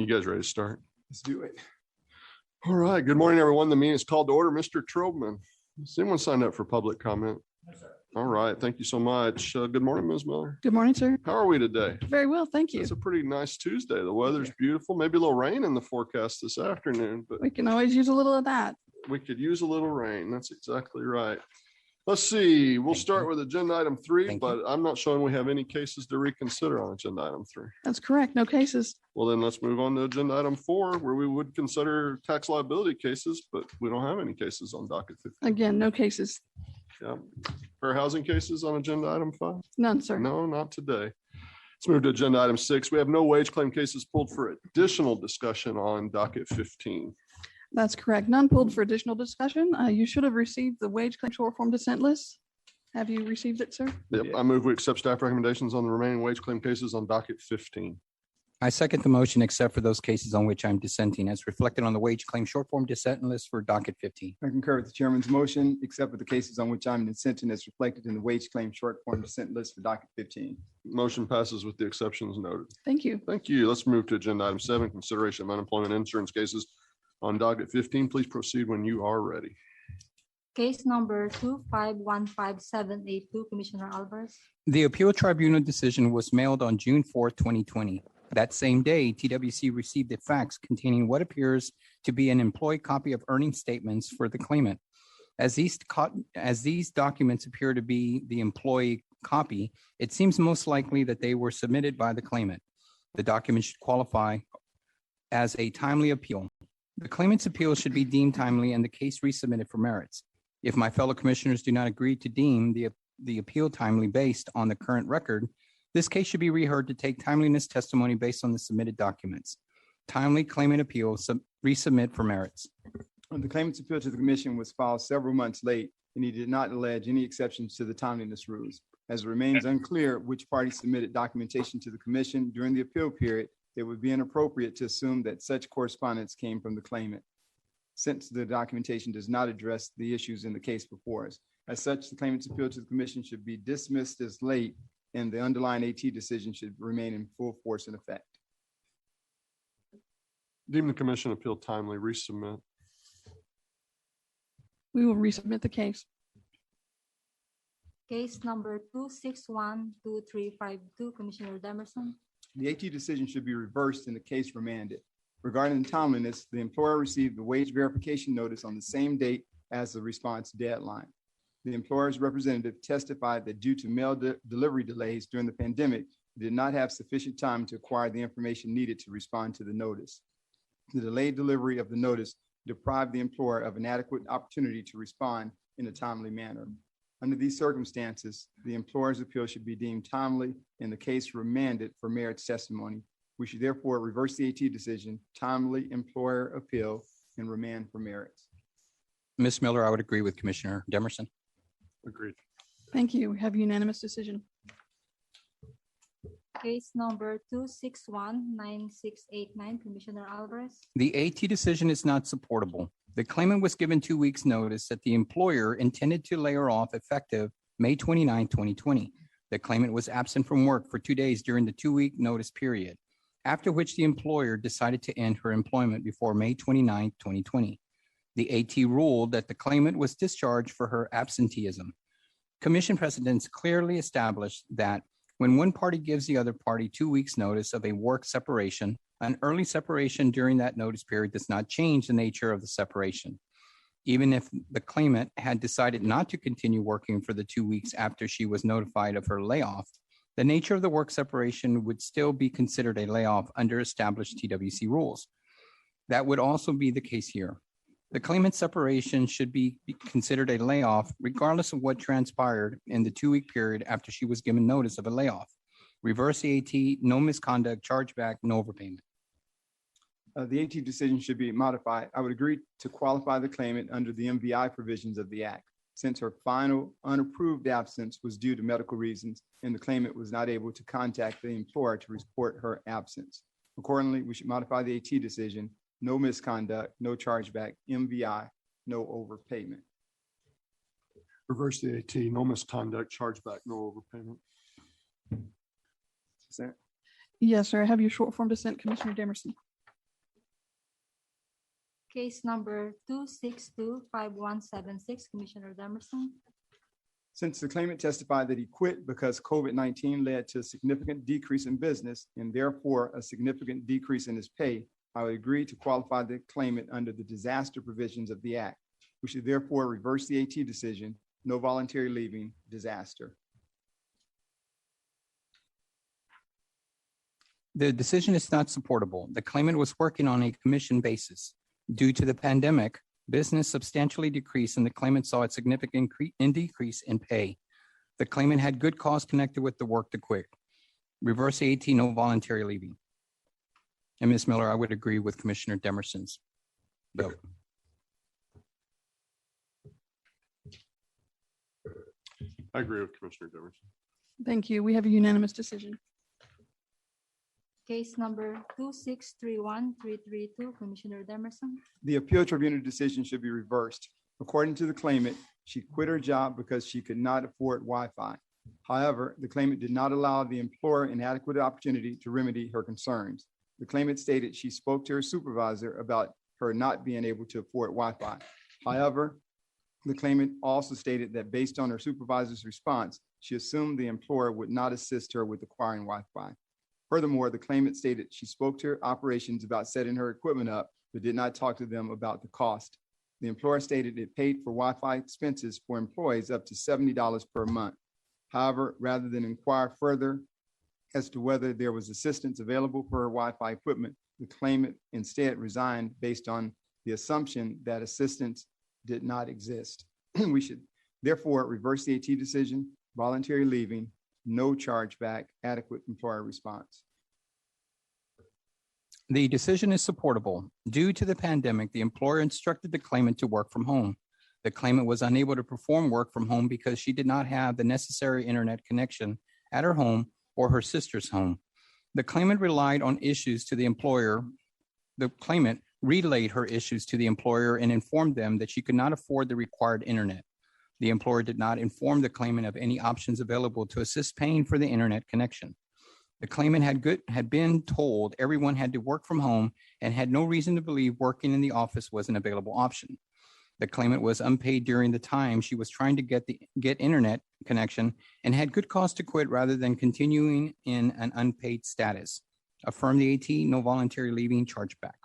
You guys ready to start? Let's do it. All right. Good morning, everyone. The meeting is called to order. Mr. Trobman, has anyone signed up for public comment? No, sir. All right. Thank you so much. Good morning, Ms. Miller. Good morning, sir. How are we today? Very well, thank you. It's a pretty nice Tuesday. The weather's beautiful. Maybe a little rain in the forecast this afternoon, but We can always use a little of that. we could use a little rain. That's exactly right. Let's see. We'll start with agenda item 3, but I'm not showing we have any cases to reconsider on agenda item 3. That's correct. No cases. Well, then let's move on to agenda item 4, where we would consider tax liability cases, but we don't have any cases on docket 15. Again, no cases. Yeah. Fair housing cases on agenda item 5? None, sir. No, not today. Let's move to agenda item 6. We have no wage claim cases pulled for additional discussion on docket 15. That's correct. None pulled for additional discussion. You should have received the wage claim short form dissent list. Have you received it, sir? Yep. I move we accept staff recommendations on the remaining wage claim cases on docket 15. I second the motion, except for those cases on which I'm dissenting, as reflected on the wage claim short form dissent list for docket 15. I concur with the chairman's motion, except for the cases on which I'm dissenting as reflected in the wage claim short form dissent list for docket 15. Motion passes with the exceptions noted. Thank you. Thank you. Let's move to agenda item 7, consideration of unemployment insurance cases on docket 15. Please proceed when you are ready. Case number 2515782, Commissioner Alvarez. The appeal tribunal decision was mailed on June 4th, 2020. That same day, TWC received a fax containing what appears to be an employee copy of earning statements for the claimant. As these documents appear to be the employee copy, it seems most likely that they were submitted by the claimant. The document should qualify as a timely appeal. The claimant's appeal should be deemed timely and the case resubmitted for merits. If my fellow commissioners do not agree to deem the appeal timely based on the current record, this case should be reheard to take timeliness testimony based on the submitted documents. Timely claimant appeal, resubmit for merits. The claimant's appeal to the commission was filed several months late, and he did not allege any exceptions to the timeliness rules. As it remains unclear which party submitted documentation to the commission during the appeal period, it would be inappropriate to assume that such correspondence came from the claimant, since the documentation does not address the issues in the case before us. As such, the claimant's appeal to the commission should be dismissed as late, and the underlying AT decision should remain in full force and effect. Deem the commission appeal timely, resubmit. We will resubmit the case. Case number 2612352, Commissioner Demerson. The AT decision should be reversed and the case remanded. Regarding timeliness, the employer received the wage verification notice on the same date as the response deadline. The employer's representative testified that due to mail delivery delays during the pandemic, he did not have sufficient time to acquire the information needed to respond to the notice. The delayed delivery of the notice deprived the employer of an adequate opportunity to respond in a timely manner. Under these circumstances, the employer's appeal should be deemed timely and the case remanded for merits testimony. We should therefore reverse the AT decision, timely employer appeal, and remand for merits. Ms. Miller, I would agree with Commissioner Demerson. Agreed. Thank you. We have unanimous decision. Case number 2619689, Commissioner Alvarez. The AT decision is not supportable. The claimant was given 2 weeks' notice that the employer intended to lay her off effective May 29, 2020. The claimant was absent from work for 2 days during the 2-week notice period, after which the employer decided to end her employment before May 29, 2020. The AT ruled that the claimant was discharged for her absenteeism. Commission precedents clearly established that when one party gives the other party 2 weeks' notice of a work separation, an early separation during that notice period does not change the nature of the separation. Even if the claimant had decided not to continue working for the 2 weeks after she was notified of her layoff, the nature of the work separation would still be considered a layoff under established TWC rules. That would also be the case here. The claimant's separation should be considered a layoff regardless of what transpired in the 2-week period after she was given notice of a layoff. Reverse the AT, no misconduct, chargeback, no overpayment. The AT decision should be modified. I would agree to qualify the claimant under the MVI provisions of the Act, since her final unapproved absence was due to medical reasons and the claimant was not able to contact the employer to report her absence. Accordingly, we should modify the AT decision. No misconduct, no chargeback, MVI, no overpayment. Reverse the AT, no misconduct, chargeback, no overpayment. Is that- Yes, sir. I have your short form dissent, Commissioner Demerson. Case number 2625176, Commissioner Demerson. Since the claimant testified that he quit because COVID-19 led to a significant decrease in business and therefore a significant decrease in his pay, I would agree to qualify the claimant under the disaster provisions of the Act. We should therefore reverse the AT decision, no voluntary leaving, disaster. The decision is not supportable. The claimant was working on a commission basis. Due to the pandemic, business substantially decreased and the claimant saw a significant decrease in pay. The claimant had good cause connected with the work to quit. Reverse AT, no voluntary leaving. And Ms. Miller, I would agree with Commissioner Demerson's vote. I agree with Commissioner Demerson. Thank you. We have a unanimous decision. Case number 2631332, Commissioner Demerson. The appeal tribunal decision should be reversed. According to the claimant, she quit her job because she could not afford Wi-Fi. However, the claimant did not allow the employer an adequate opportunity to remedy her concerns. The claimant stated she spoke to her supervisor about her not being able to afford Wi-Fi. However, the claimant also stated that based on her supervisor's response, she assumed the employer would not assist her with acquiring Wi-Fi. Furthermore, the claimant stated she spoke to her operations about setting her equipment up, but did not talk to them about the cost. The employer stated it paid for Wi-Fi expenses for employees up to $70 per month. However, rather than inquire further as to whether there was assistance available for her Wi-Fi equipment, the claimant instead resigned based on the assumption that assistance did not exist. We should therefore reverse the AT decision, voluntary leaving, no chargeback, adequate employer response. The decision is supportable. Due to the pandemic, the employer instructed the claimant to work from home. The claimant was unable to perform work from home because she did not have the necessary internet connection at her home or her sister's home. The claimant relied on issues to the employer. The claimant relayed her issues to the employer and informed them that she could not afford the required internet. The employer did not inform the claimant of any options available to assist paying for the internet connection. The claimant had been told everyone had to work from home and had no reason to believe working in the office was an available option. The claimant was unpaid during the time she was trying to get internet connection and had good cause to quit rather than continuing in an unpaid status. Affirm the AT, no voluntary leaving, chargeback.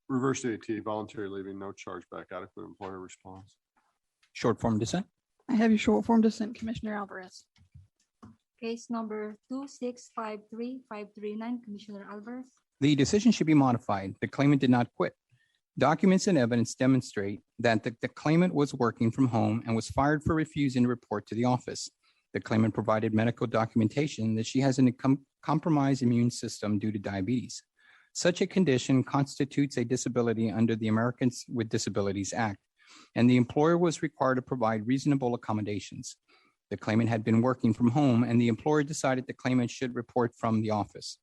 Reverse the AT, voluntary leaving, no chargeback, adequate employer response. Short form dissent. I have your short form dissent, Commissioner Alvarez. Case number 2653539, Commissioner Alvarez. The decision should be modified. The claimant did not quit. Documents and evidence demonstrate that the claimant was working from home and was fired for refusing to report to the office. The claimant provided medical documentation that she has a compromised immune system due to diabetes. Such a condition constitutes a disability under the Americans with Disabilities Act, and the employer was required to provide reasonable accommodations. The claimant had been working from home, and the employer decided the claimant should report from the office.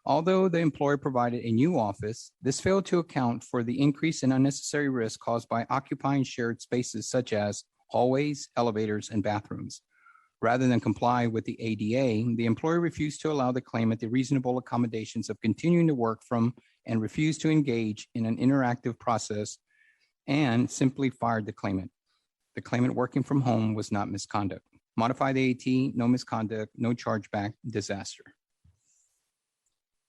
Although the employer provided a new office, this failed to account for the increase in unnecessary risk caused by occupying shared spaces such as hallways, elevators, and bathrooms. Rather than comply with the ADA, the employer refused to allow the claimant the reasonable accommodations of continuing to work from and refused to engage in an interactive process and simply fired the claimant. The claimant working from home was not misconduct. Modify the AT, no misconduct, no chargeback, disaster.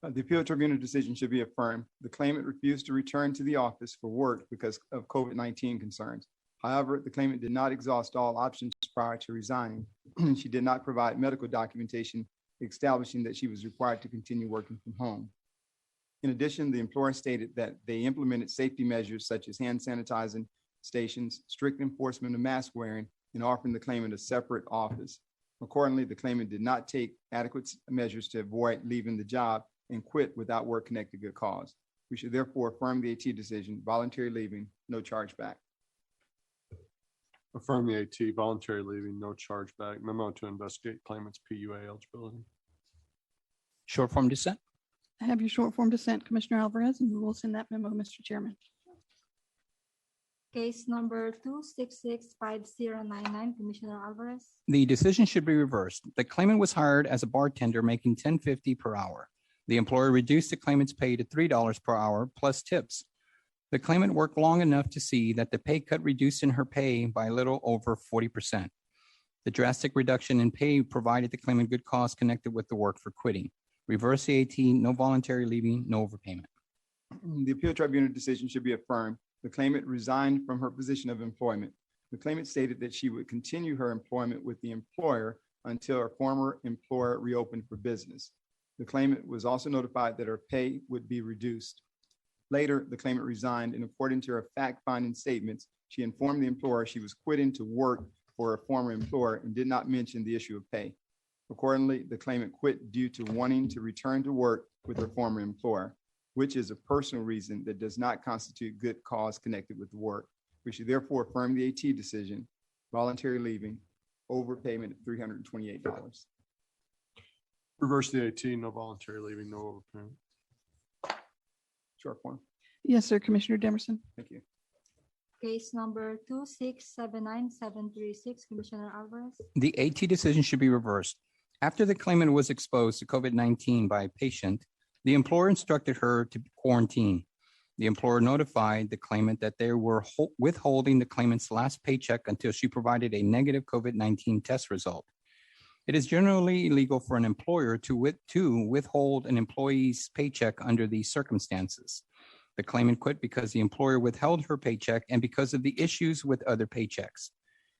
The appeal tribunal decision should be affirmed. The claimant refused to return to the office for work because of COVID-19 concerns. However, the claimant did not exhaust all options prior to resigning. She did not provide medical documentation establishing that she was required to continue working from home. In addition, the employer stated that they implemented safety measures such as hand sanitizing stations, strict enforcement of mask wearing, and offering the claimant a separate office. Accordingly, the claimant did not take adequate measures to avoid leaving the job and quit without work-connected good cause. We should therefore affirm the AT decision, voluntary leaving, no chargeback. Affirm the AT, voluntary leaving, no chargeback, memo to investigate claimant's PUA eligibility. Short form dissent. I have your short form dissent, Commissioner Alvarez, and we will send that memo, Mr. Chairman. Case number 2665099, Commissioner Alvarez. The decision should be reversed. The claimant was hired as a bartender making $10.50 per hour. The employer reduced the claimant's pay to $3 per hour plus tips. The claimant worked long enough to see that the pay cut reduced in her pay by a little over 40%. The drastic reduction in pay provided the claimant good cause connected with the work for quitting. Reverse the AT, no voluntary leaving, no overpayment. The appeal tribunal decision should be affirmed. The claimant resigned from her position of employment. The claimant stated that she would continue her employment with the employer until her former employer reopened for business. The claimant was also notified that her pay would be reduced. Later, the claimant resigned, and according to her fact-finding statements, she informed the employer she was quitting to work for her former employer and did not mention the issue of pay. Accordingly, the claimant quit due to wanting to return to work with her former employer, which is a personal reason that does not constitute good cause connected with the work. We should therefore affirm the AT decision, voluntary leaving, overpayment of $328. Reverse the AT, no voluntary leaving, no overpayment. Short form. Yes, sir, Commissioner Demerson. Thank you. Case number 2679736, Commissioner Alvarez. The AT decision should be reversed. After the claimant was exposed to COVID-19 by a patient, the employer instructed her to quarantine. The employer notified the claimant that they were withholding the claimant's last paycheck until she provided a negative COVID-19 test result. It is generally illegal for an employer to withhold an employee's paycheck under these circumstances. The claimant quit because the employer withheld her paycheck and because of the issues with other paychecks.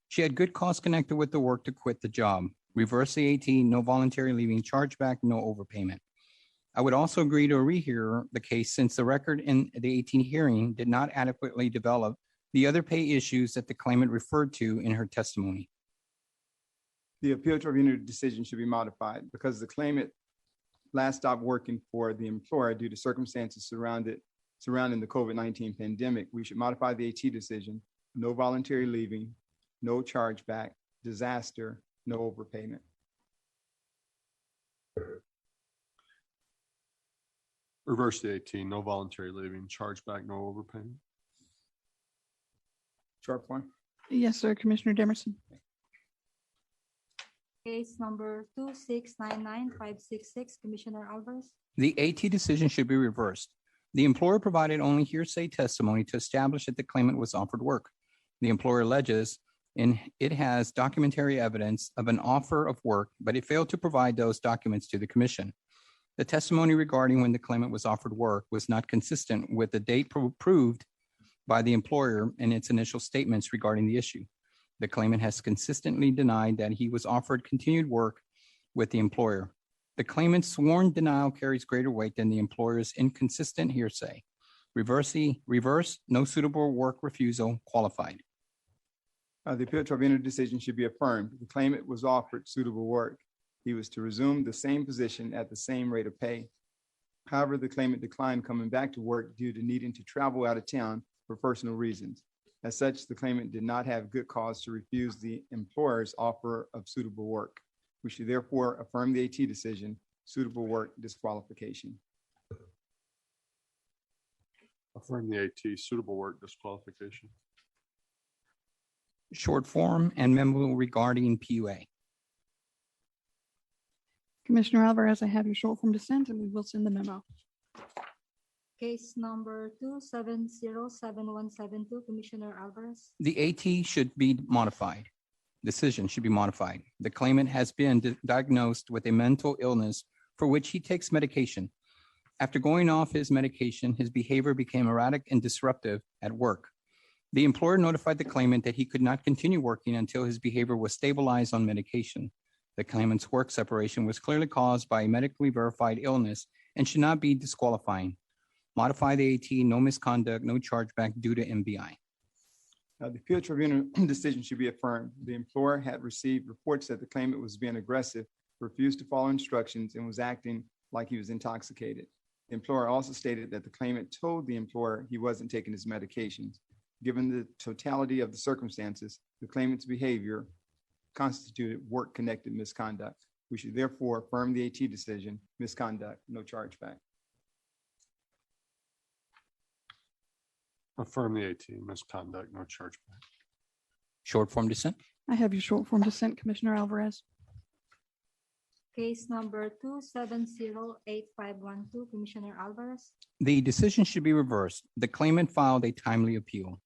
She had good cause connected with the work to quit the job. Reverse the AT, no voluntary leaving, chargeback, no overpayment. I would also agree to rehear the case since the record in the 18 hearing did not adequately develop the other pay issues that the claimant referred to in her testimony. The appeal tribunal decision should be modified because the claimant last stopped working for the employer due to circumstances surrounding the COVID-19 pandemic. We should modify the AT decision, no voluntary leaving, no chargeback, disaster, no overpayment. Reverse the AT, no voluntary leaving, chargeback, no overpayment. Short form. Yes, sir, Commissioner Demerson. Case number 2699566, Commissioner Alvarez. The AT decision should be reversed. The employer provided only hearsay testimony to establish that the claimant was offered work. The employer alleges it has documentary evidence of an offer of work, but it failed to provide those documents to the commission. The testimony regarding when the claimant was offered work was not consistent with the date approved by the employer in its initial statements regarding the issue. The claimant has consistently denied that he was offered continued work with the employer. The claimant's sworn denial carries greater weight than the employer's inconsistent hearsay. Reverse, no suitable work refusal qualified. The appeal tribunal decision should be affirmed. The claimant was offered suitable work. He was to resume the same position at the same rate of pay. However, the claimant declined coming back to work due to needing to travel out of town for personal reasons. As such, the claimant did not have good cause to refuse the employer's offer of suitable work. We should therefore affirm the AT decision, suitable work disqualification. Affirm the AT, suitable work disqualification. Short form and memo regarding PUA. Commissioner Alvarez, I have your short form dissent and we will send the memo. Case number 2707172, Commissioner Alvarez. The AT should be modified. Decision should be modified. The claimant has been diagnosed with a mental illness for which he takes medication. After going off his medication, his behavior became erratic and disruptive at work. The employer notified the claimant that he could not continue working until his behavior was stabilized on medication. The claimant's work separation was clearly caused by a medically verified illness and should not be disqualifying. Modify the AT, no misconduct, no chargeback due to MBI. The appeal tribunal decision should be affirmed. The employer had received reports that the claimant was being aggressive, refused to follow instructions, and was acting like he was intoxicated. The employer also stated that the claimant told the employer he wasn't taking his medications. Given the totality of the circumstances, the claimant's behavior constituted work-connected misconduct. We should therefore affirm the AT decision, misconduct, no chargeback. Affirm the AT, misconduct, no chargeback. Short form dissent. I have your short form dissent, Commissioner Alvarez. Case number 2708512, Commissioner Alvarez. The decision should be reversed. The claimant filed a timely appeal.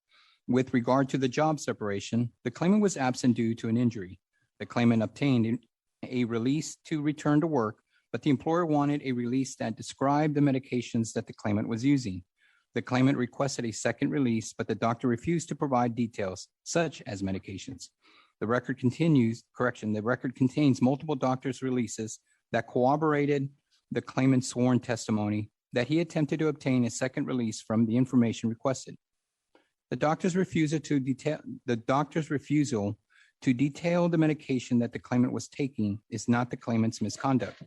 With regard to the job separation, the claimant was absent due to an injury. The claimant obtained a release to return to work, but the employer wanted a release that described the medications that the claimant was using. The claimant requested a second release, but the doctor refused to provide details such as medications. The record contains multiple doctors' releases that corroborated the claimant's sworn testimony that he attempted to obtain a second release from the information requested. The doctor's refusal to detail the medication that the claimant was taking is not the claimant's misconduct.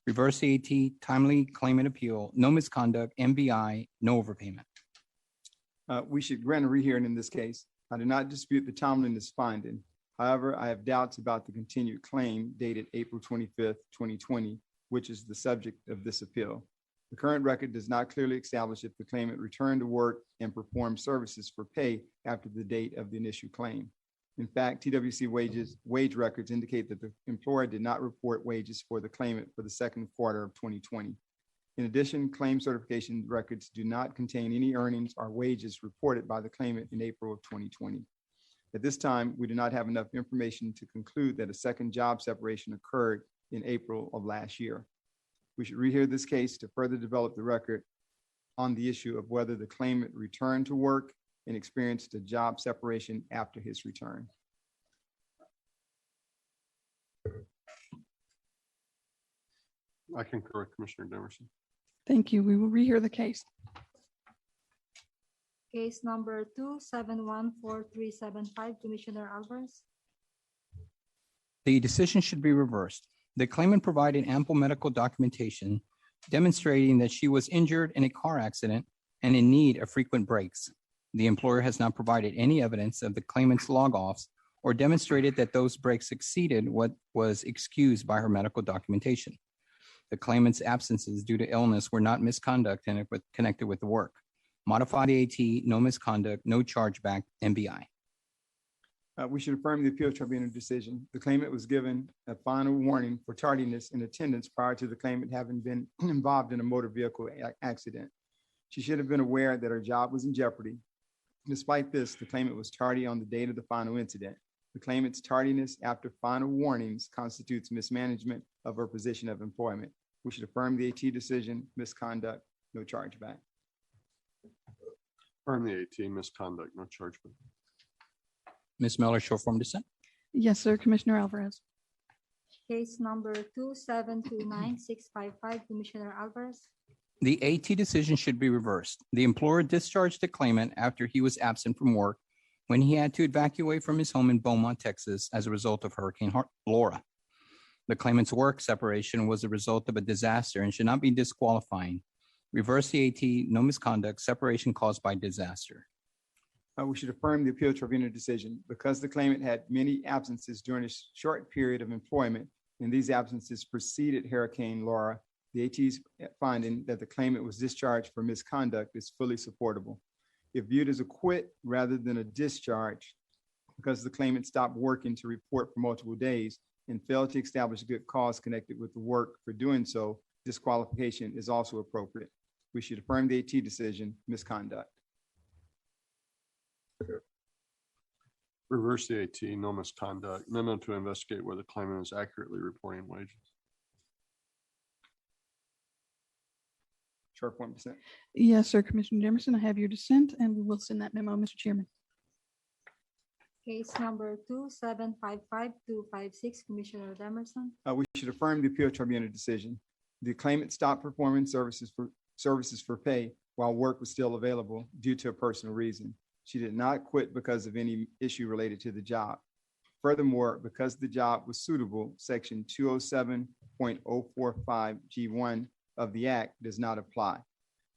Reverse CAT, timely claimant appeal, no misconduct, MBI, no overpayment. We should grant a rehearing in this case. I do not dispute the timeliness finding. However, I have doubts about the continued claim dated April 25th, 2020, which is the subject of this appeal. The current record does not clearly establish if the claimant returned to work and performed services for pay after the date of the initial claim. In fact, TWC wage records indicate that the employer did not report wages for the claimant for the second quarter of 2020. In addition, claim certification records do not contain any earnings or wages reported by the claimant in April of 2020. At this time, we do not have enough information to conclude that a second job separation occurred in April of last year. We should rehear this case to further develop the record on the issue of whether the claimant returned to work and experienced a job separation after his return. I concur with Commissioner Demerson. Thank you. We will rehear the case. Case number 2714375, Commissioner Alvarez. The decision should be reversed. The claimant provided ample medical documentation demonstrating that she was injured in a car accident and in need of frequent breaks. The employer has not provided any evidence of the claimant's log-offs or demonstrated that those breaks exceeded what was excused by her medical documentation. The claimant's absences due to illness were not misconduct and connected with the work. Modified AT, no misconduct, no chargeback, MBI. We should affirm the appeal tribunal decision. The claimant was given a final warning for tardiness in attendance prior to the claimant having been involved in a motor vehicle accident. She should have been aware that her job was in jeopardy. Despite this, the claimant was tardy on the date of the final incident. The claimant's tardiness after final warnings constitutes mismanagement of her position of employment. We should affirm the AT decision, misconduct, no chargeback. Affirm the 18, misconduct, no chargeback. Ms. Miller, short form dissent. Yes, sir. Commissioner Alvarez. Case number 2729655, Commissioner Alvarez. The AT decision should be reversed. The employer discharged the claimant after he was absent from work when he had to evacuate from his home in Beaumont, Texas, as a result of Hurricane Laura. The claimant's work separation was a result of a disaster and should not be disqualifying. Reverse the AT, no misconduct, separation caused by disaster. We should affirm the appeal tribunal decision. Because the claimant had many absences during a short period of employment, and these absences preceded Hurricane Laura, the AT's finding that the claimant was discharged for misconduct is fully supportable. If viewed as a quit rather than a discharge, because the claimant stopped working to report for multiple days and failed to establish a good cause connected with the work for doing so, disqualification is also appropriate. We should affirm the AT decision, misconduct. Reverse the AT, no misconduct. Memo to investigate whether the claimant is accurately reporting wages. Short form dissent. Yes, sir. Commissioner Demerson, I have your dissent and we will send that memo, Mr. Chairman. Case number 2755256, Commissioner Demerson. We should affirm the appeal tribunal decision. The claimant stopped performing services for pay while work was still available due to a personal reason. She did not quit because of any issue related to the job. Furthermore, because the job was suitable, Section 207.045 G1 of the Act does not apply.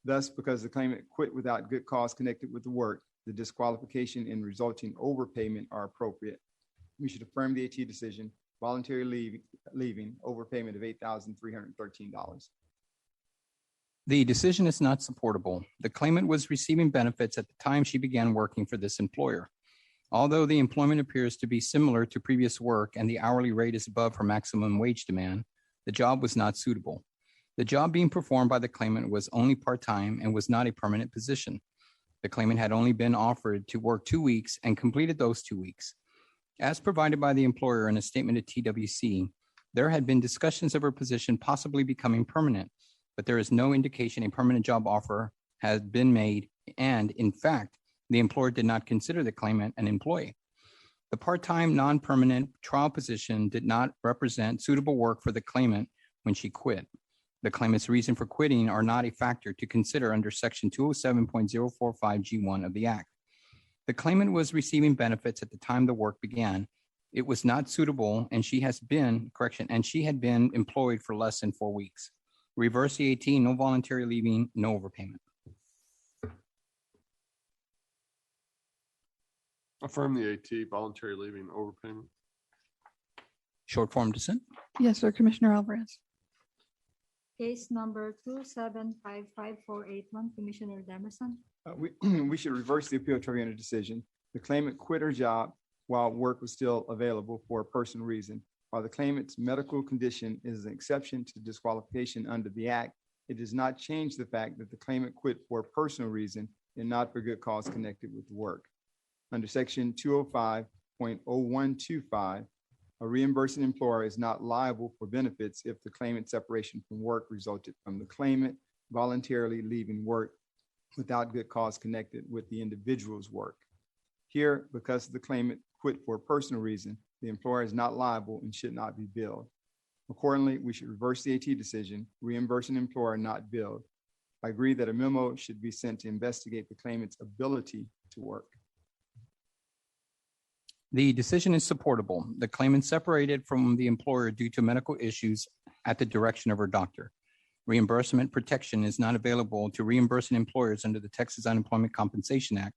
Thus, because the claimant quit without good cause connected with the work, the disqualification and resulting overpayment are appropriate. We should affirm the AT decision, voluntary leaving, overpayment of $8,313. The decision is not supportable. The claimant was receiving benefits at the time she began working for this employer. Although the employment appears to be similar to previous work and the hourly rate is above her maximum wage demand, The job was not suitable. The job being performed by the claimant was only part-time and was not a permanent position. The claimant had only been offered to work 2 weeks and completed those 2 weeks. As provided by the employer in a statement to TWC, there had been discussions of her position possibly becoming permanent, but there is no indication a permanent job offer had been made, and in fact, the employer did not consider the claimant an employee. The part-time, non-permanent trial position did not represent suitable work for the claimant when she quit. The claimant's reason for quitting are not a factor to consider under Section 207.045G1 of the Act. The claimant was receiving benefits at the time the work began. It was not suitable, and she had been employed for less than 4 weeks. Reverse the AT, no voluntary leaving, no overpayment. Affirm the AT, voluntary leaving, overpayment. Short form dissent. Yes, sir. Commissioner Alvarez. Case number 2755481, Commissioner Demerson. We should reverse the appeal tribunal decision. The claimant quit her job while work was still available for a personal reason. While the claimant's medical condition is an exception to disqualification under the Act, it does not change the fact that the claimant quit for a personal reason and not for good cause connected with the work. Under Section 205.0125, a reimbursing employer is not liable for benefits if the claimant's separation from work resulted from the claimant voluntarily leaving work without good cause connected with the individual's work. Here, because the claimant quit for a personal reason, the employer is not liable and should not be billed. Accordingly, we should reverse the AT decision, reimburse an employer not billed. I agree that a memo should be sent to investigate the claimant's ability to work. The decision is supportable. The claimant separated from the employer due to medical issues at the direction of her doctor. Reimbursement protection is not available to reimbursing employers under the Texas Unemployment Compensation Act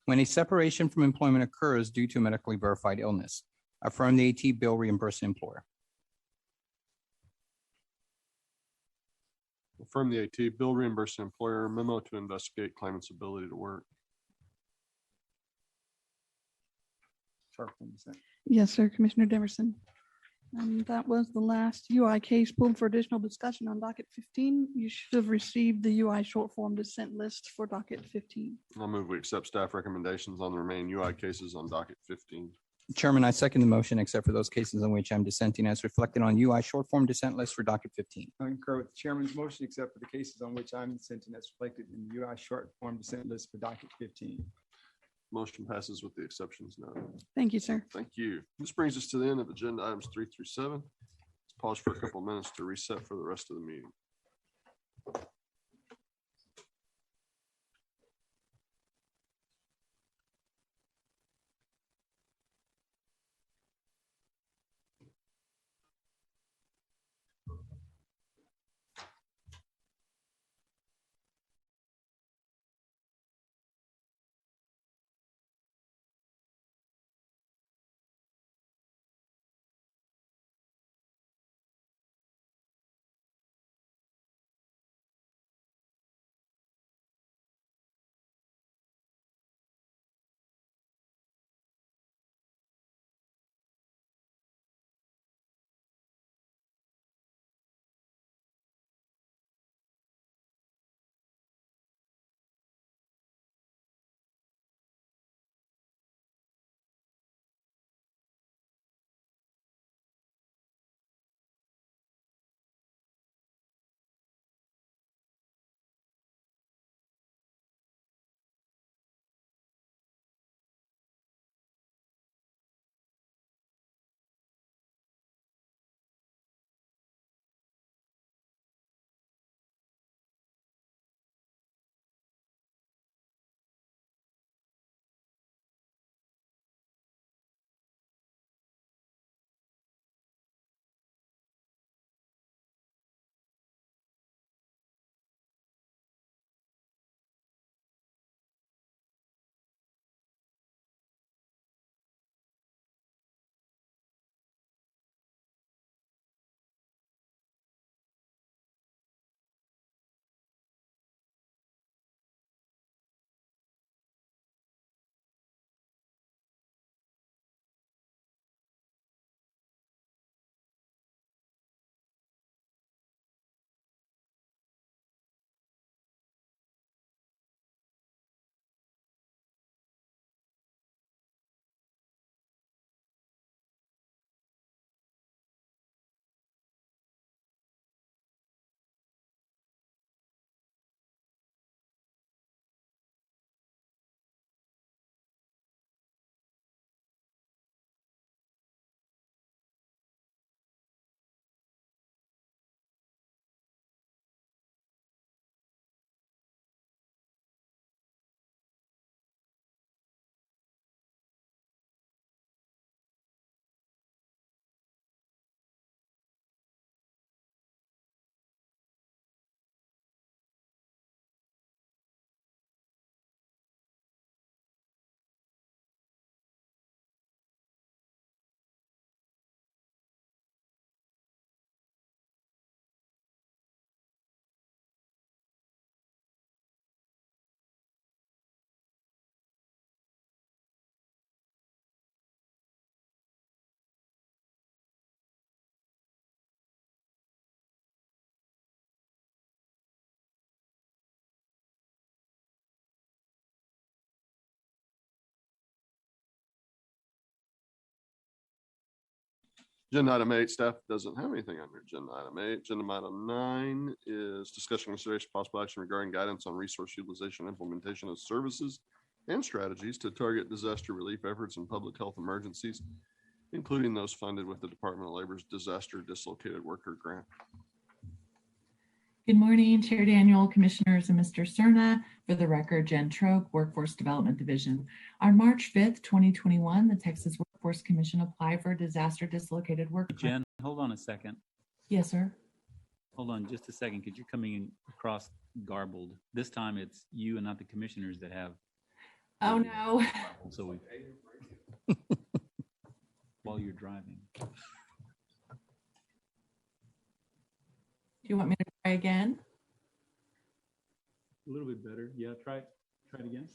when a separation from employment occurs due to medically verified illness. Affirm the AT, bill reimbursing employer. Affirm the AT, bill reimbursing employer, memo to investigate claimant's ability to work. Short form dissent. Yes, sir. Commissioner Demerson. And that was the last UI case pulled for additional discussion on docket 15. You should have received the UI short form dissent list for docket 15. I'll move we accept staff recommendations on the remaining UI cases on docket 15. Chairman, I second the motion except for those cases on which I'm dissenting as reflected on UI short form dissent list for docket 15. I concur with the chairman's motion, except for the cases on which I'm dissenting as reflected in the UI short form dissent list for docket 15. Motion passes with the exceptions noted. Thank you, sir. Thank you. This brings us to the end of agenda items 3 through 7. Let's pause for a couple of minutes to reset for the rest of the meeting. Agenda item 8, staff doesn't have anything under agenda item 8. Agenda item 9 is discussion consideration possible action regarding guidance on resource utilization implementation of services and strategies to target disaster relief efforts and public health emergencies, including those funded with the Department of Labor's Disaster Dislocated Worker Grant. Good morning, Chair Daniel, Commissioners, and Mr. Cerna. For the record, Jen Troke, Workforce Development Division. On March 5th, 2021, the Texas Workforce Commission applied for a disaster dislocated worker. Jen, hold on a second. Yes, sir. Hold on just a second, because you're coming in across garbled. This time it's you and not the commissioners that have. Oh, no. So we, while you're driving. Do you want me to try again? A little bit better. Yeah, try it again.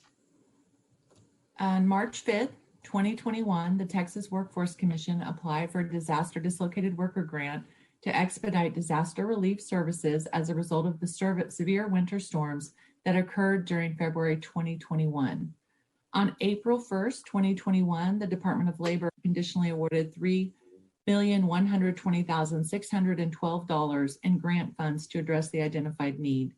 On March 5th, 2021, the Texas Workforce Commission applied for a disaster dislocated worker grant to expedite disaster relief services as a result of the severe winter storms that occurred during February 2021. On April 1st, 2021, the Department of Labor conditionally awarded $3,120,612 in grant funds to address the identified need.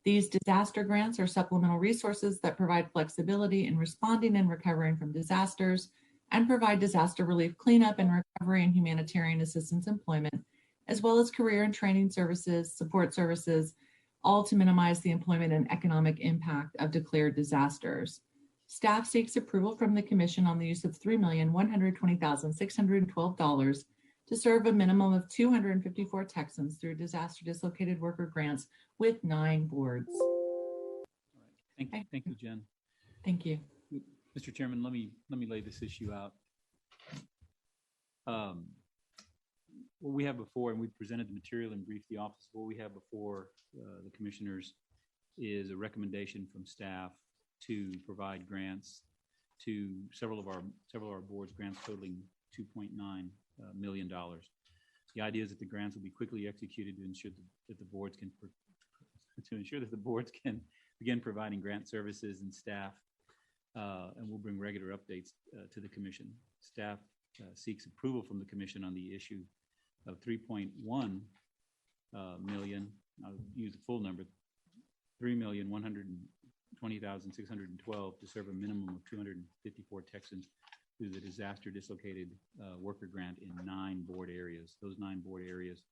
These disaster grants are supplemental resources that provide flexibility in responding and recovering from disasters and provide disaster relief cleanup and recovery and humanitarian assistance employment, as well as career and training services, support services, all to minimize the employment and economic impact of declared disasters. Staff seeks approval from the Commission on the use of $3,120,612 to serve a minimum of 254 Texans through disaster dislocated worker grants with 9 boards. Thank you, Jen. Thank you. Mr. Chairman, let me lay this issue out. What we have before, and we presented the material and briefed the office, what we have before the commissioners is a recommendation from staff to provide grants to several of our boards, grants totaling $2.9 million. The idea is that the grants will be quickly executed to ensure that the boards can begin providing grant services and staff, and we'll bring regular updates to the commission. Staff seeks approval from the commission on the issue of 3.1 million. I'll use the full number, 3,120,612 to serve a minimum of 254 Texans through the disaster dislocated worker grant in 9 board areas. Those 9 board areas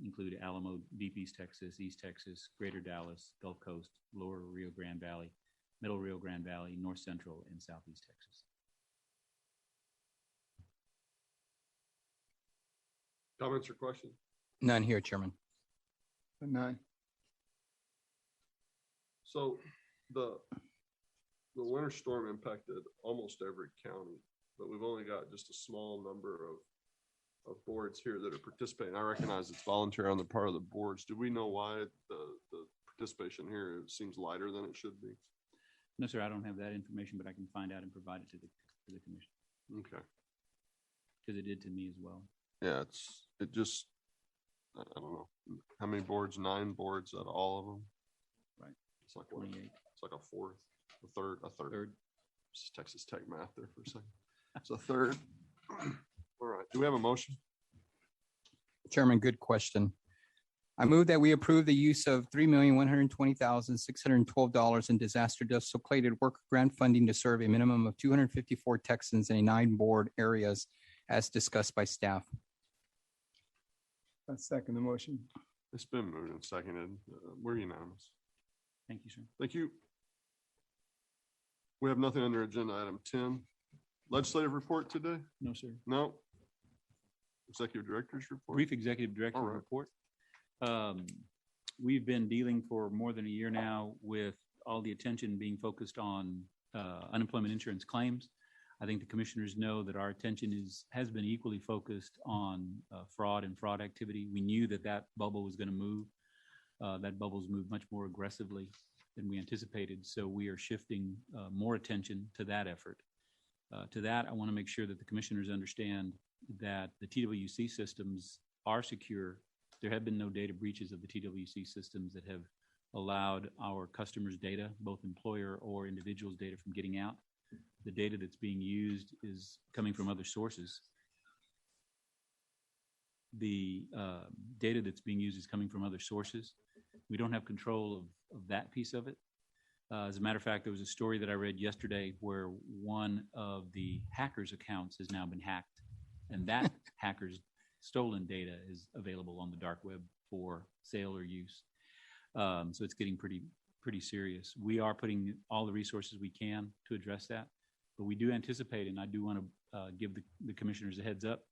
include Alamo, Deep East Texas, East Texas, Greater Dallas, Gulf Coast, Lower Rio Grande Valley, Middle Rio Grande Valley, North Central, and Southeast Texas. Comments or questions? None here, Chairman. 9. So the winter storm impacted almost every county, but we've only got just a small number of boards here that are participating. I recognize it's voluntary on the part of the boards. Do we know why the participation here seems lighter than it should be? No, sir, I don't have that information, but I can find out and provide it to the commission. Okay. Because it did to me as well. Yeah, I don't know. How many boards? 9 boards out of all of them? Right. It's like 28. It's like a third. This is Texas Tech math there for a second. It's a third. All right. Do we have a motion? Chairman, good question. I move that we approve the use of $3,120,612 in disaster dislocated worker grant funding to serve a minimum of 254 Texans in 9 board areas as discussed by staff. I second the motion. It's been moved and seconded. We're unanimous. Thank you, sir. Thank you. We have nothing under agenda item 10. Legislative report today? No, sir. No. Executive director's report? Brief executive director All right. report. We've been dealing for more than a year now with all the attention being focused on unemployment insurance claims. I think the commissioners know that our attention has been equally focused on fraud and fraud activity. We knew that bubble was going to move. That bubble's moved much more aggressively than we anticipated. So we are shifting more attention to that effort. To that, I want to make sure that the commissioners understand that the TWC systems are secure. There have been no data breaches of the TWC systems that have allowed our customers' data, both employer or individuals' data, from getting out. The data that's being used is coming from other sources. the data that's being used is coming from other sources. We don't have control of that piece of it. As a matter of fact, there was a story that I read yesterday where one of the hackers' accounts has now been hacked, and that hacker's stolen data is available on the dark web for sale or use. So it's getting pretty serious. We are putting all the resources we can to address that, but we do anticipate, and I do want to give the commissioners a heads up,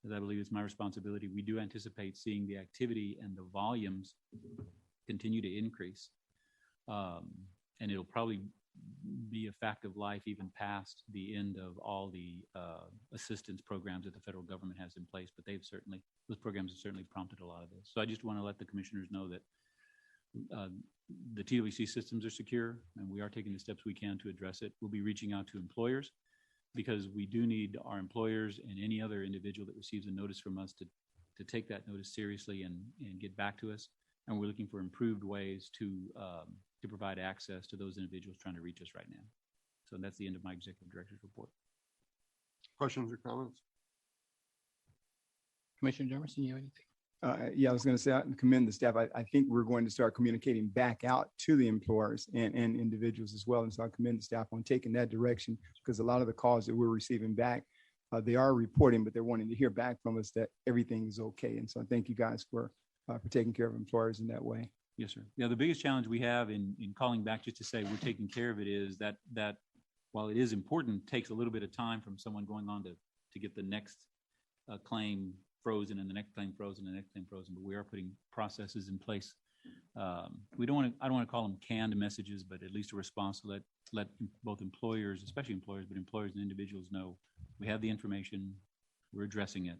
as I believe it's my responsibility. We do anticipate seeing the activity and the volumes continue to increase. And it'll probably be a fact of life even past the end of all the assistance programs that the federal government has in place. But those programs have certainly prompted a lot of this. So I just want to let the commissioners know that the TWC systems are secure, and we are taking the steps we can to address it. We'll be reaching out to employers because we do need our employers and any other individual that receives a notice from us to take that notice seriously and get back to us. And we're looking for improved ways to provide access to those individuals trying to reach us right now. So that's the end of my executive director's report. Questions or comments? Commissioner Jefferson, you have anything? Yeah, I was going to say, I commend the staff. I think we're going to start communicating back out to the employers and individuals as well. And so I commend the staff on taking that direction, because a lot of the calls that we're receiving back, they are reporting, but they're wanting to hear back from us that everything is okay. And so I thank you guys for taking care of employers in that way. Yes, sir. Yeah, the biggest challenge we have in calling back just to say we're taking care of it is that while it is important, takes a little bit of time from someone going on to get the next claim frozen and the next claim frozen and the next claim frozen. But we are putting processes in place. I don't want to call them canned messages, but at least a response to let both employers, especially employers, but employers and individuals know we have the information, we're addressing it.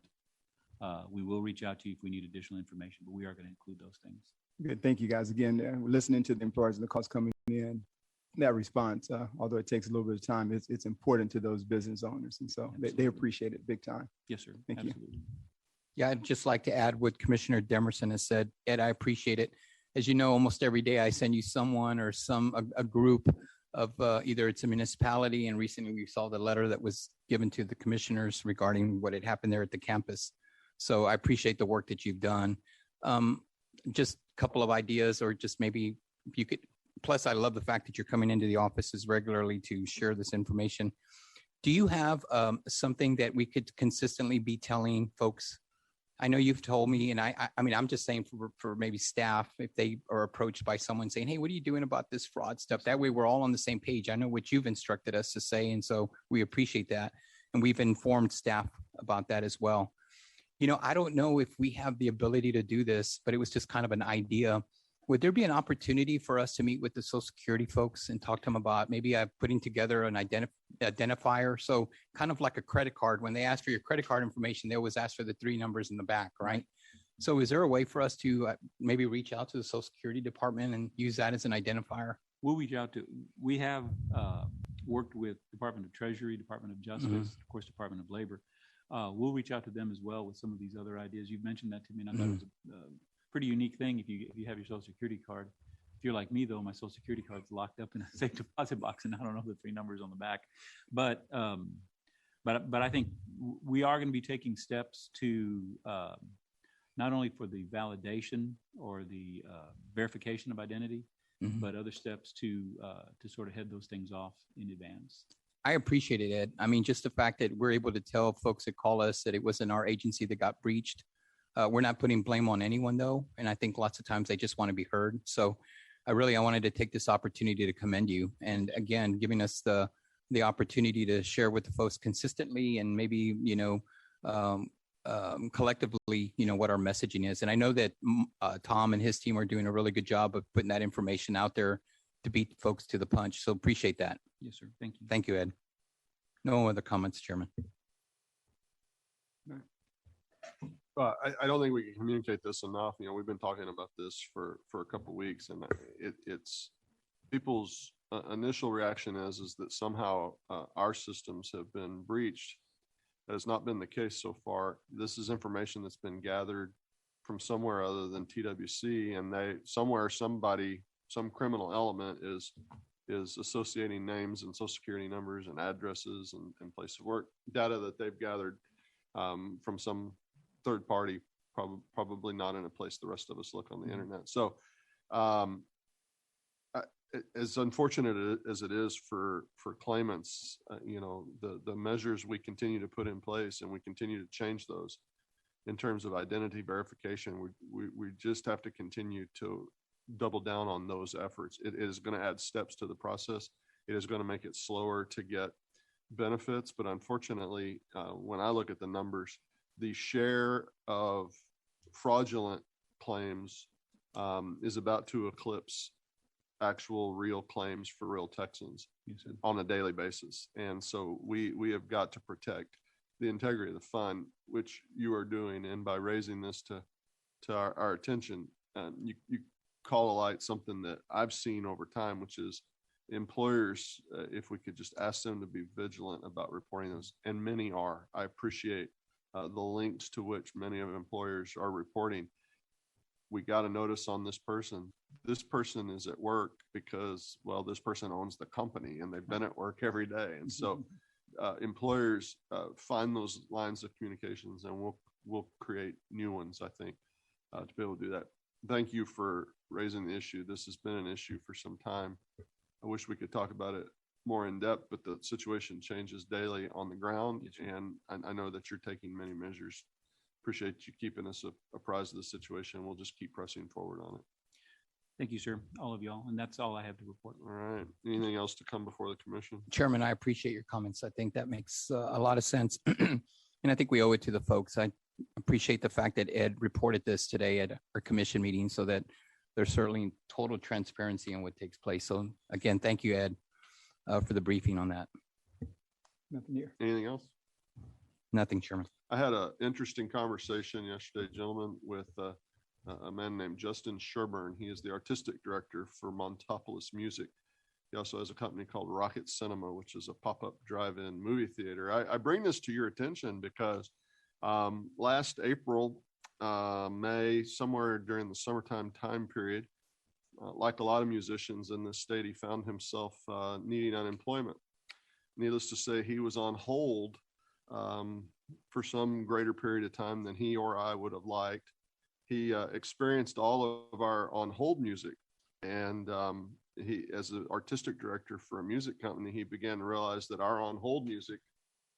We will reach out to you if we need additional information, but we are going to include those things. Good. Thank you guys again. We're listening to the employers and the calls coming in. That response, although it takes a little bit of time, it's important to those business owners. And so they appreciate it big time. Yes, sir. Thank Absolutely. you. Yeah, I'd just like to add what Commissioner Demerson has said. Ed, I appreciate it. As you know, almost every day I send you someone or a group of either it's a municipality, and recently we saw the letter that was given to the commissioners regarding what had happened there at the campus. So I appreciate the work that you've done. Just a couple of ideas, or just maybe if you could, plus I love the fact that you're coming into the offices regularly to share this information. Do you have something that we could consistently be telling folks? I know you've told me, and I mean, I'm just saying for maybe staff, if they are approached by someone saying, hey, what are you doing about this fraud stuff? That way we're all on the same page. I know what you've instructed us to say, and so we appreciate that. And we've informed staff about that as well. You know, I don't know if we have the ability to do this, but it was just kind of an idea. Would there be an opportunity for us to meet with the Social Security folks and talk to them about maybe putting together an identifier? So kind of like a credit card. When they ask for your credit card information, they always ask for the 3 numbers in the back, right? So is there a way for us to maybe reach out to the Social Security Department and use that as an identifier? We'll reach out to, we have worked with Department of Treasury, Department of Justice, of course, Department of Labor. We'll reach out to them as well with some of these other ideas. You've mentioned that to me, and I thought it was a pretty unique thing if you have your Social Security card. If you're like me, though, my Social Security card's locked up in a safe deposit box, and I don't know the 3 numbers on the back. But I think we are going to be taking steps to not only for the validation or the verification of identity, but other steps to sort of head those things off in advance. I appreciate it, Ed. I mean, just the fact that we're able to tell folks that call us that it wasn't our agency that got breached. We're not putting blame on anyone, though. And I think lots of times they just want to be heard. So I wanted to take this opportunity to commend you. And again, giving us the opportunity to share with the folks consistently and maybe, collectively, what our messaging is. And I know that Tom and his team are doing a really good job of putting that information out there to beat folks to the punch. So appreciate that. Yes, sir. Thank you. Thank you, Ed. No other comments, Chairman. I don't think we can communicate this enough. We've been talking about this for a couple of weeks, and it's people's initial reaction is that somehow our systems have been breached. That has not been the case so far. This is information that's been gathered from somewhere other than TWC, and some criminal element is associating names and Social Security numbers and addresses and place of work data that they've gathered from some third party probably not in a place the rest of us look on the internet. So um, as unfortunate as it is for claimants, the measures we continue to put in place, and we continue to change those in terms of identity verification, we just have to continue to double down on those efforts. It is going to add steps to the process. It is going to make it slower to get benefits, but unfortunately, when I look at the numbers, the share of fraudulent claims is about to eclipse actual real claims for real Texans on a daily basis. And so we have got to protect the integrity of the fund, which you are doing. And by raising this to our attention, you call to light something that I've seen over time, which is employers, if we could just ask them to be vigilant about reporting those, and many are. I appreciate the links to which many of employers are reporting. We got a notice on this person. This person is at work because, well, this person owns the company and they've been at work every day. And so employers find those lines of communications, and we'll create new ones, I think, to be able to do that. Thank you for raising the issue. This has been an issue for some time. I wish we could talk about it more in depth, but the situation changes daily on the ground. And I know that you're taking many measures. Appreciate you keeping us apprised of the situation. We'll just keep pressing forward on it. Thank you, sir, all of y'all. And that's all I have to report. All right. Anything else to come before the commission? Chairman, I appreciate your comments. I think that makes a lot of sense. And I think we owe it to the folks. I appreciate the fact that Ed reported this today at our commission meeting, so that there's certainly total transparency in what takes place. So again, thank you, Ed, for the briefing on that. Nothing here. Anything else? Nothing, Chairman. I had an interesting conversation yesterday, gentlemen, with a man named Justin Sherburne. He is the artistic director for Montopolis Music. He also has a company called Rocket Cinema, which is a pop-up drive-in movie theater. I bring this to your attention because last April, May, somewhere during the summertime time period, like a lot of musicians in this state, he found himself needing unemployment. Needless to say, he was on hold for some greater period of time than he or I would have liked. He experienced all of our on hold music, and he, as an artistic director for a music company, he began to realize that our on hold music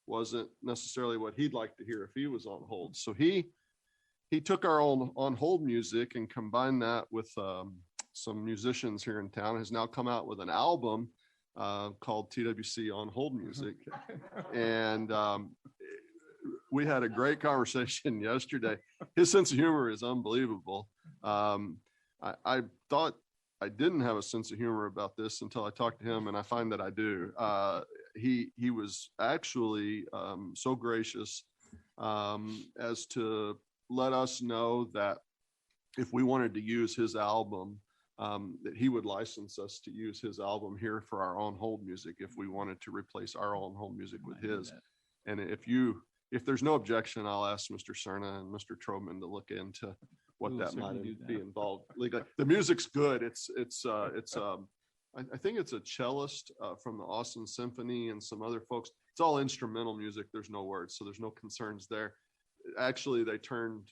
wasn't necessarily what he'd like to hear if he was on hold. So he took our own on hold music and combined that with some musicians here in town, has now come out with an album called TWC On Hold Music. And we had a great conversation yesterday. His sense of humor is unbelievable. I thought I didn't have a sense of humor about this until I talked to him, and I find that I do. He was actually so gracious as to let us know that if we wanted to use his album, that he would license us to use his album here for our on hold music if we wanted to replace our on hold music with his. And if there's no objection, I'll ask Mr. Cerna and Mr. Trobman to look into what We'll that might certainly do be that. involved legally. The music's good. I think it's a cellist from the Austin Symphony and some other folks. It's all instrumental music. There's no words, so there's no concerns there. Actually, they turned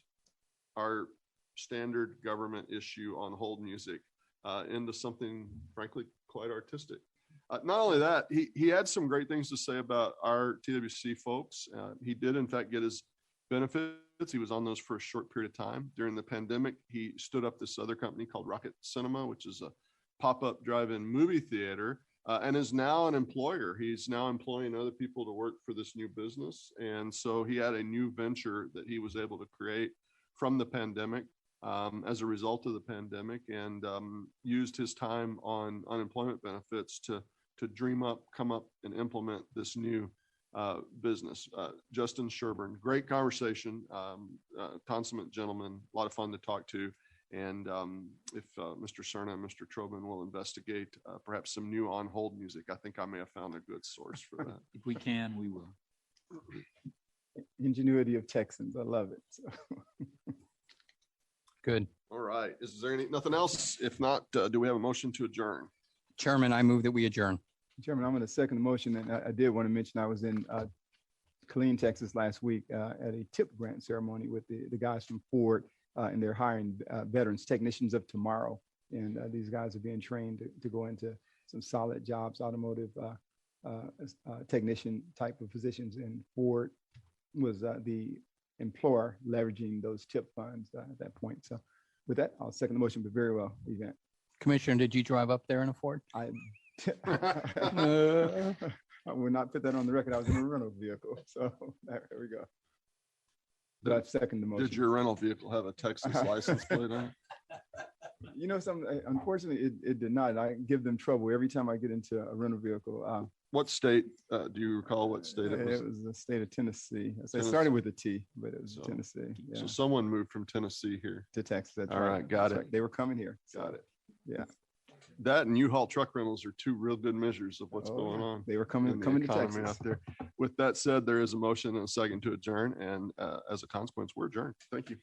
our standard government issue on hold music into something, frankly, quite artistic. Not only that, he had some great things to say about our TWC folks. He did, in fact, get his benefits. He was on those for a short period of time. During the pandemic, he stood up this other company called Rocket Cinema, which is a pop-up drive-in movie theater, and is now an employer. He's now employing other people to work for this new business. And so he had a new venture that he was able to create from the pandemic, as a result of the pandemic, and used his time on unemployment benefits to dream up, come up, and implement this new business. Justin Sherburne, great conversation, consummate gentleman, a lot of fun to talk to. And if Mr. Cerna and Mr. Trobman will investigate perhaps some new on hold music, I think I may have found a good source for that. If we can, we will. Ingenuity of Texans. I love it. So. Good. All right. Is there nothing else? If not, do we have a motion to adjourn? Chairman, I move that we adjourn. Chairman, I'm going to second the motion. And I did want to mention I was in Killeen, Texas last week at a tip grant ceremony with the guys from Ford, and they're hiring veterans, technicians of tomorrow. And these guys are being trained to go into some solid jobs, automotive technician type of positions. And Ford was the employer leveraging those tip funds at that point. So with that, I'll second the motion, but very well, event. Commissioner, did you drive up there in a Ford? I I will not put that on the record. I was in a rental vehicle. So there we go. But I second the motion. Did your rental vehicle have a Texas license plate on it? You know, unfortunately, it did not. I give them trouble every time I get into a rental vehicle. What state, do you recall what state it was? It was the state of Tennessee. So it Tennessee. started with a T, but it was So- Tennessee. Yeah, So someone moved from Tennessee here. to Texas. That's All right. right, got That's it. right. They were coming here. So, Got it. Yeah. That and U-Haul truck rentals are two real good measures of what's Oh, going yeah. on They were in coming the to economy Texas. out there. With that said, there is a motion and a second to adjourn, and as a consequence, we're adjourned. Thank you.